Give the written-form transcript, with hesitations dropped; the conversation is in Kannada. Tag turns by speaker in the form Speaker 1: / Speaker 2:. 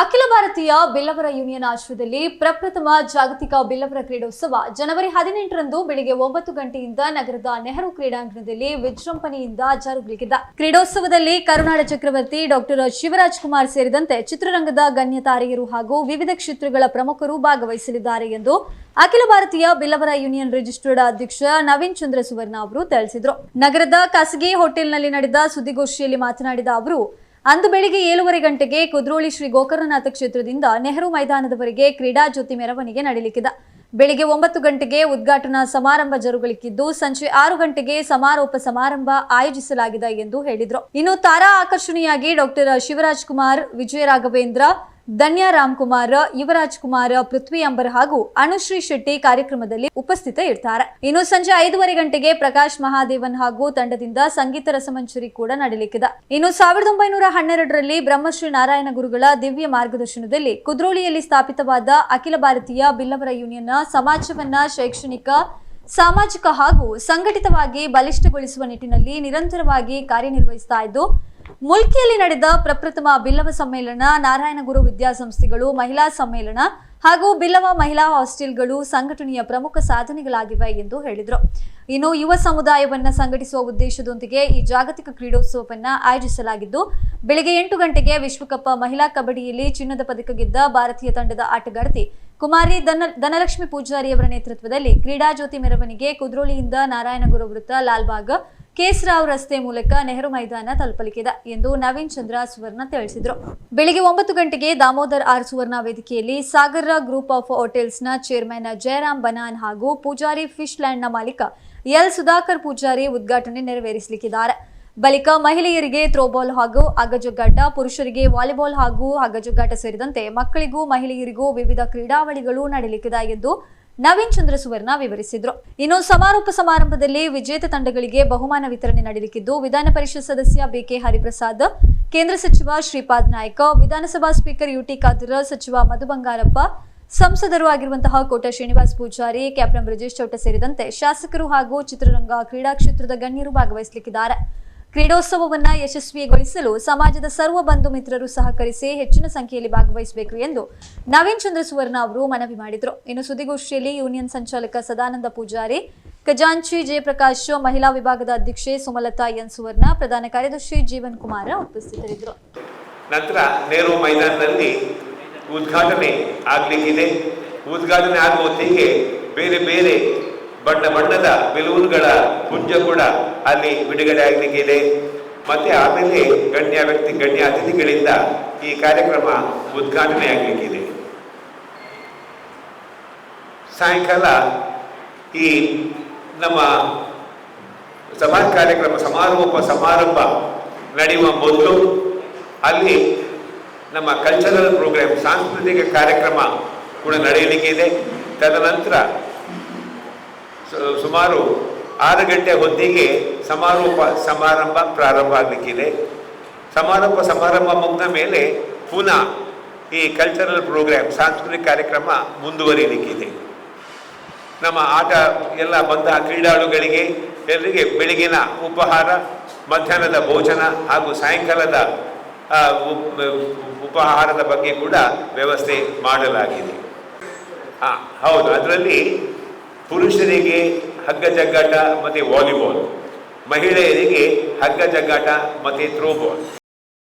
Speaker 1: ಅಖಿಲ ಭಾರತೀಯ ಬಿಲ್ಲವರ ಯೂನಿಯನ್ ಆಶ್ರಯದಲ್ಲಿ ಪ್ರಪ್ರಥಮ ಜಾಗತಿಕ ಬಿಲ್ಲವರ ಕ್ರೀಡೋತ್ಸವ ಜನವರಿ 18ರಂದು ಬೆಳಿಗ್ಗೆ 9 ಗಂಟೆಯಿಂದ ನಗರದ ನೆಹರು ಕ್ರೀಡಾಂಗಣದಲ್ಲಿ ವಿಜೃಂಭಣೆಯಿಂದ ಜರುಗಲಿದೆ. ಕ್ರೀಡೋತ್ಸವದಲ್ಲಿ ಕರುನಾಡ ಚಕ್ರವರ್ತಿ ಡಾಕ್ಟರ್ ಶಿವರಾಜ್ ಕುಮಾರ್ ಸೇರಿದಂತೆ ಚಿತ್ರರಂಗದ ಗಣ್ಯ ತಾರೆಯರು ಹಾಗೂ ವಿವಿಧ ಕ್ಷೇತ್ರಗಳ ಪ್ರಮುಖರು ಭಾಗವಹಿಸಲಿದ್ದಾರೆ ಎಂದು ಅಖಿಲ ಭಾರತೀಯ ಬಿಲ್ಲವರ ಯೂನಿಯನ್ ರಿಜಿಸ್ಟರ್ಡ್ ಅಧ್ಯಕ್ಷ ನವೀನ್ ಚಂದ್ರ ಸುವರ್ಣ ಅವರು ತಿಳಿಸಿದರು. ನಗರದ ಖಾಸಗಿ ಹೋಟೆಲ್ನಲ್ಲಿ ನಡೆದ ಸುದ್ದಿಗೋಷ್ಠಿಯಲ್ಲಿ ಮಾತನಾಡಿದ ಅವರು, ಅಂದು ಬೆಳಿಗ್ಗೆ 7:30 ಗಂಟೆಗೆ ಕುದ್ರೋಳಿ ಶ್ರೀ ಗೋಕರ್ಣನಾಥ ಕ್ಷೇತ್ರದಿಂದ ನೆಹರು ಮೈದಾನದವರೆಗೆ ಕ್ರೀಡಾ ಜ್ಯೋತಿ ಮೆರವಣಿಗೆ ನಡೆಯಲಿದೆ. ಬೆಳಿಗ್ಗೆ 9 ಗಂಟೆಗೆ ಉದ್ಘಾಟನಾ ಸಮಾರಂಭ ಜರುಗಲಿದ್ದು ಸಂಜೆ 6 ಗಂಟೆಗೆ ಸಮಾರೋಪ ಸಮಾರಂಭ ಆಯೋಜಿಸಲಾಗಿದೆ ಎಂದು ಹೇಳಿದರು. ಇನ್ನು ತಾರಾ ಆಕರ್ಷಣೆಯಾಗಿ ಡಾಕ್ಟರ್ ಶಿವರಾಜ್ ಕುಮಾರ್, ವಿಜಯ ರಾಘವೇಂದ್ರ, ಧನ್ಯ ರಾಮ್ ಕುಮಾರ್, ಯುವರಾಜ್ ಕುಮಾರ್, ಪೃಥ್ವಿ ಅಂಬರ್ ಹಾಗೂ ಅನುಶ್ರೀ ಶೆಟ್ಟಿ ಕಾರ್ಯಕ್ರಮದಲ್ಲಿ ಉಪಸ್ಥಿತರಿರುತ್ತಾರೆ. ಇನ್ನು ಸಂಜೆ 5:30 ಗಂಟೆಗೆ ಪ್ರಕಾಶ್ ಮಹಾದೇವನ್ ಹಾಗೂ ತಂಡದಿಂದ ಸಂಗೀತ ರಸಮಂಜರಿ ಕೂಡ ನಡೆಯಲಿದೆ. ಇನ್ನು 1912ರಲ್ಲಿ ಬ್ರಹ್ಮಶ್ರೀ ನಾರಾಯಣ ಗುರುಗಳ ದಿವ್ಯ ಮಾರ್ಗದರ್ಶನದಲ್ಲಿ ಕುದ್ರೋಳಿಯಲ್ಲಿ ಸ್ಥಾಪಿತವಾದ ಅಖಿಲ ಭಾರತೀಯ ಬಿಲ್ಲವರ ಯೂನಿಯನ್ ಸಮಾಜವನ್ನ ಶೈಕ್ಷಣಿಕ, ಸಾಮಾಜಿಕ ಹಾಗೂ ಸಂಘಟಿತವಾಗಿ ಬಲಿಷ್ಠಗೊಳಿಸುವ ನಿಟ್ಟಿನಲ್ಲಿ ನಿರಂತರವಾಗಿ ಕಾರ್ಯನಿರ್ವಹಿಸುತ್ತಾ ಇದ್ದು, ಮುಲ್ಕಿಯಲ್ಲಿ ನಡೆದ ಪ್ರಪ್ರಥಮ ಬಿಲ್ಲವ ಸಮ್ಮೇಳನ, ನಾರಾಯಣ ಗುರು ವಿದ್ಯಾಸಂಸ್ಥೆಗಳು ಮಹಿಳಾ ಸಮ್ಮೇಳನ ಹಾಗೂ ಬಿಲ್ಲವ ಮಹಿಳಾ ಹಾಸ್ಟೆಲ್ಗಳು ಸಂಘಟನೆಯ ಪ್ರಮುಖ ಸಾಧನೆಗಳಾಗಿವೆ ಎಂದು ಹೇಳಿದರು. ಇನ್ನು ಯುವ ಸಮುದಾಯವನ್ನ ಸಂಘಟಿಸುವ ಉದ್ದೇಶದೊಂದಿಗೆ ಈ ಜಾಗತಿಕ ಕ್ರೀಡೋತ್ಸವವನ್ನು ಆಯೋಜಿಸಲಾಗಿದ್ದು, ಬೆಳಗ್ಗೆ 8 ಗಂಟೆಗೆ ವಿಶ್ವಕಪ್ ಮಹಿಳಾ ಕಬಡ್ಡಿಯಲ್ಲಿ ಚಿನ್ನದ ಪದಕ ಗೆದ್ದ ಭಾರತೀಯ ತಂಡದ ಆಟಗಾರ್ತಿ ಕುಮಾರಿ ಧನಲಕ್ಷ್ಮಿ ಪೂಜಾರಿಯವರ ನೇತೃತ್ವದಲ್ಲಿ ಕ್ರೀಡಾ ಜ್ಯೋತಿ ಮೆರವಣಿಗೆ ಕುದ್ರೋಳಿಯಿಂದ ನಾರಾಯಣಗುರು ವೃತ್ತ, ಲಾಲ್ಬಾಗ್, ಕೆಎಸ್ ರಾವ್ ರಸ್ತೆ ಮೂಲಕ ನೆಹರು ಮೈದಾನ ತಲುಪಲಿದೆ ಎಂದು ನವೀನ್ ಚಂದ್ರ ಸುವರ್ಣ ತಿಳಿಸಿದರು. ಬೆಳಿಗ್ಗೆ 9 ಗಂಟೆಗೆ ದಾಮೋದರ್ ಆರ್ ಸುವರ್ಣ ವೇದಿಕೆಯಲ್ಲಿ ಸಾಗರ್ ಗ್ರೂಪ್ ಆಫ್ ಹೋಟೆಲ್ಸ್ನ ಚೇರ್ಮನ್ ಜಯರಾಮ್ ಬನಾನ್ ಹಾಗೂ ಪೂಜಾರಿ ಫಿಶ್ ಲ್ಯಾಂಡ್ನ ಮಾಲೀಕ ಎಲ್ ಸುಧಾಕರ್ ಪೂಜಾರಿ ಉದ್ಘಾಟನೆ ನೆರವೇರಿಸಲಿದ್ದಾರೆ. ಬಳಿಕ ಮಹಿಳೆಯರಿಗೆ ಥ್ರೋಬಾಲ್ ಹಾಗೂ ಹಗ್ಗಜಗ್ಗಾಟ, ಪುರುಷರಿಗೆ ವಾಲಿಬಾಲ್ ಹಾಗೂ ಹಗ್ಗಜಗ್ಗಾಟ ಸೇರಿದಂತೆ ಮಕ್ಕಳಿಗೂ ಮಹಿಳೆಯರಿಗೂ ವಿವಿಧ ಕ್ರೀಡಾವಳಿಗಳು ನಡೆಯಲಿದೆ ಎಂದು ನವೀನ್ ಚಂದ್ರ ಸುವರ್ಣ ವಿವರಿಸಿದರು. ಇನ್ನು ಸಮಾರೋಪ ಸಮಾರಂಭದಲ್ಲಿ ವಿಜೇತ ತಂಡಗಳಿಗೆ ಬಹುಮಾನ ವಿತರಣೆ ನಡೆಯಲಿದ್ದು, ವಿಧಾನ ಪರಿಷತ್ ಸದಸ್ಯ ಬಿಕೆ ಹರಿಪ್ರಸಾದ್, ಕೇಂದ್ರ ಸಚಿವ ಶ್ರೀಪಾದ್ ನಾಯ್ಕ, ವಿಧಾನಸಭಾ ಸ್ಪೀಕರ್ ಯುಟಿ ಖಾದರ್, ಸಚಿವ ಮಧು ಬಂಗಾರಪ್ಪ, ಸಂಸದರು ಆಗಿರುವಂತಹ ಕೋಟ ಶ್ರೀನಿವಾಸ್ ಪೂಜಾರಿ, ಕ್ಯಾಪ್ಟನ್ ಬ್ರಿಜೇಶ್ ಚೌಟ ಸೇರಿದಂತೆ ಶಾಸಕರು ಹಾಗೂ ಚಿತ್ರರಂಗ, ಕ್ರೀಡಾ ಕ್ಷೇತ್ರದ ಗಣ್ಯರು ಭಾಗವಹಿಸಲಿದ್ದಾರೆ. ಕ್ರೀಡೋತ್ಸವವನ್ನು ಯಶಸ್ವಿಗೊಳಿಸಲು ಸಮಾಜದ ಸರ್ವ ಬಂಧು ಮಿತ್ರರು ಸಹಕರಿಸಿ ಹೆಚ್ಚಿನ ಸಂಖ್ಯೆಯಲ್ಲಿ ಭಾಗವಹಿಸಬೇಕು ಎಂದು ನವೀನ್ ಚಂದ್ರ ಸುವರ್ಣ ಅವರು ಮನವಿ ಮಾಡಿದರು. ಇನ್ನು ಸುದ್ದಿಗೋಷ್ಠಿಯಲ್ಲಿ ಯೂನಿಯನ್ ಸಂಚಾಲಕ ಸದಾನಂದ ಪೂಜಾರಿ, ಖಜಾಂಚಿ ಜಯಪ್ರಕಾಶ್, ಮಹಿಳಾ ವಿಭಾಗದ ಅಧ್ಯಕ್ಷೆ ಸುಮಲತಾ ಎನ್ ಸುವರ್ಣ, ಪ್ರಧಾನ ಕಾರ್ಯದರ್ಶಿ ಜೀವನ್ ಕುಮಾರ್ ಉಪಸ್ಥಿತರಿದ್ದರು.
Speaker 2: ನಂತರ ನೆಹರು ಮೈದಾನದಲ್ಲಿ ಉದ್ಘಾಟನೆ ಆಗಲಿಕ್ಕಿದೆ. ಉದ್ಘಾಟನೆ ಆಗುವ ಹೊತ್ತಿಗೆ ಬೇರೆ ಬೇರೆ ಬಣ್ಣದ ಬೆಲೂನ್ಗಳ ಪುಂಜ ಕೂಡ ಅಲ್ಲಿ ಬಿಡುಗಡೆ ಆಗಲಿಕ್ಕಿದೆ. ಮತ್ತೆ ಆಮೇಲೆ ಗಣ್ಯ ಅತಿಥಿಗಳಿಂದ ಈ ಕಾರ್ಯಕ್ರಮ ಉದ್ಘಾಟನೆ ಆಗಲಿಕ್ಕಿದೆ. ಸಾಯಂಕಾಲ ಈ ನಮ್ಮ ಸಭಾ ಕಾರ್ಯಕ್ರಮ ಸಮಾರಂಭ ನಡೆಯುವ ಮೊದಲು ಅಲ್ಲಿ ನಮ್ಮ ಕಲ್ಚರಲ್ ಪ್ರೋಗ್ರಾಮ್, ಸಾಂಸ್ಕೃತಿಕ ಕಾರ್ಯಕ್ರಮ ಕೂಡ ನಡೆಯಲಿಕ್ಕಿದೆ. ತದನಂತರ ಸುಮಾರು 6 ಗಂಟೆ ಹೊತ್ತಿಗೆ ಸಮಾರೋಪ ಸಮಾರಂಭ ಪ್ರಾರಂಭ ಆಗಲಿಕ್ಕಿದೆ. ಸಮಾರಂಭ ಮುಗಿದ ಮೇಲೆ ಪುನಃ ಈ ಕಲ್ಚರಲ್ ಪ್ರೋಗ್ರಾಮ್, ಸಾಂಸ್ಕೃತಿಕ ಕಾರ್ಯಕ್ರಮ ಮುಂದುವರಿಯಲಿಕ್ಕಿದೆ. ನಮ್ಮ ಆಟ ಎಲ್ಲ ಬಂದ ಕ್ರೀಡಾಳುಗಳಿಗೆ ಎಲ್ಲರಿಗೆ ಬೆಳಗಿನ ಉಪಹಾರ, ಮಧ್ಯಾಹ್ನದ ಭೋಜನ ಹಾಗೂ ಸಾಯಂಕಾಲದ ಉಪಹಾರದ ಬಗ್ಗೆ ಕೂಡ ವ್ಯವಸ್ಥೆ ಮಾಡಲಾಗಿದೆ. ಹೌದು, ಅದರಲ್ಲಿ ಪುರುಷರಿಗೆ ಹಗ್ಗ ಜಗ್ಗಾಟ ಮತ್ತು ವಾಲಿಬಾಲ್, ಮಹಿಳೆಯರಿಗೆ ಹಗ್ಗ ಜಗ್ಗಾಟ ಮತ್ತು ಥ್ರೋಬಾಲ್,